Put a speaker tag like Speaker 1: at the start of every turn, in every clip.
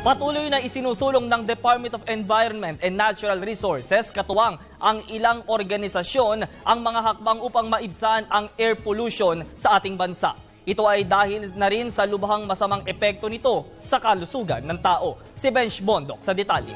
Speaker 1: Patuloy na isinusulong ng Department of Environment and Natural Resources katuwang ang ilang organisasyon ang mga hakbang upang maibsan ang air pollution sa ating bansa. Ito ay dahil na rin sa lubhang masamang epekto nito sa kalusugan ng tao. Si Benj Bondok sa detalye.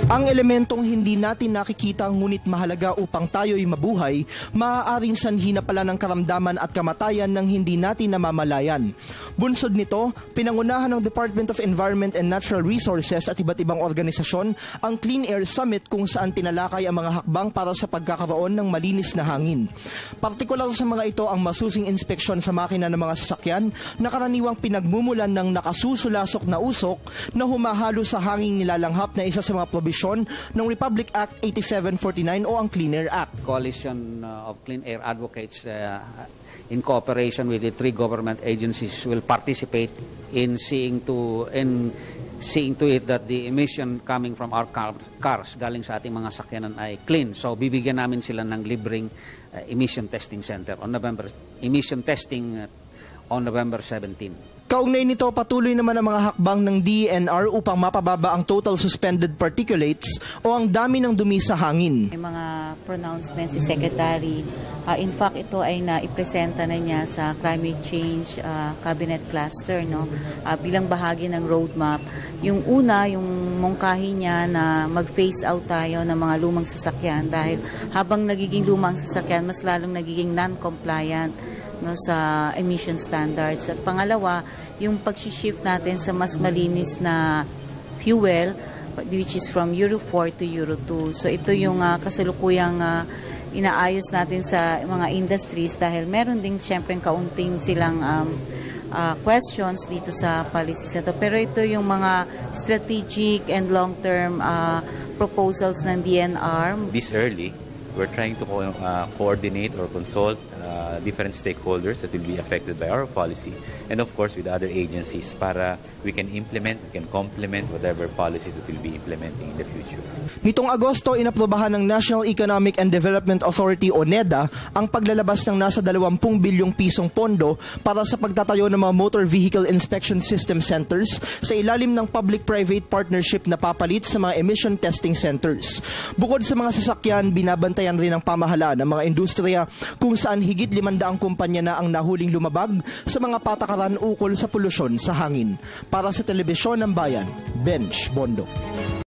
Speaker 2: Ang elementong hindi natin nakikita ngunit mahalaga upang tayo'y mabuhay, maaaring sanhi na pala ng karamdaman at kamatayan ng hindi natin namamalayan. Bunsod nito, pinangunahan ng Department of Environment and Natural Resources at iba't ibang organisasyon ang Clean Air Summit kung saan tinalakay ang mga hakbang para sa pagkakaroon ng malinis na hangin. Partikular sa mga ito ang masusing inspeksyon sa makina ng mga sasakyan na karaniwang pinagmumulan ng nakasusulasok na usok na humahalo sa hanging nilalanghap na isa sa mga probisyon ng Republic Act 8749 o ang Clean Air Act.
Speaker 3: Coalition of Clean Air Advocates in cooperation with the 3 government agencies will participate in seeing to it that the emission coming from our cars galing sa ating mga sakyanan ay clean. So bibigyan namin sila ng libreng emission testing center on November 17.
Speaker 2: Kaugnay nito, patuloy naman ang mga hakbang ng DENR upang mapababa ang total suspended particulates o ang dami ng dumi sa hangin.
Speaker 4: May mga pronouncements si Secretary. In fact, ito ay naipresenta na niya sa Climate Change Cabinet Cluster bilang bahagi ng roadmap. Yung una, yung mungkahi niya na mag-phase out tayo ng mga lumang sasakyan dahil habang nagiging lumang sasakyan, mas lalong nagiging non-compliant sa emission standards. At pangalawa, yung pag-shift natin sa mas malinis na fuel, which is from Euro 4 to Euro 2. So ito yung kasalukuyang inaayos natin sa mga industries dahil meron ding siyempre kaunting silang questions dito sa policies na to. Pero ito yung mga strategic and long-term proposals ng DENR.
Speaker 5: This early, we're trying to coordinate or consult different stakeholders that will be affected by our policy and of course with other agencies para we can complement whatever policies that we'll be implementing in the future.
Speaker 2: Nitong Agosto, inaprobahan ng National Economic and Development Authority o NEDA ang paglalabas ng nasa 20 bilyong pisong pondo para sa pagtatayo ng mga motor vehicle inspection system centers sa ilalim ng public-private partnership na papalit sa mga emission testing centers. Bukod sa mga sasakyan, binabantayan rin ng pamahalaan ng mga industriya kung saan higit 500 kumpanya na ang nahuling lumabag sa mga patakaran ukol sa polusyon sa hangin. Para sa Telebisyon ng Bayan, Benj Bondok.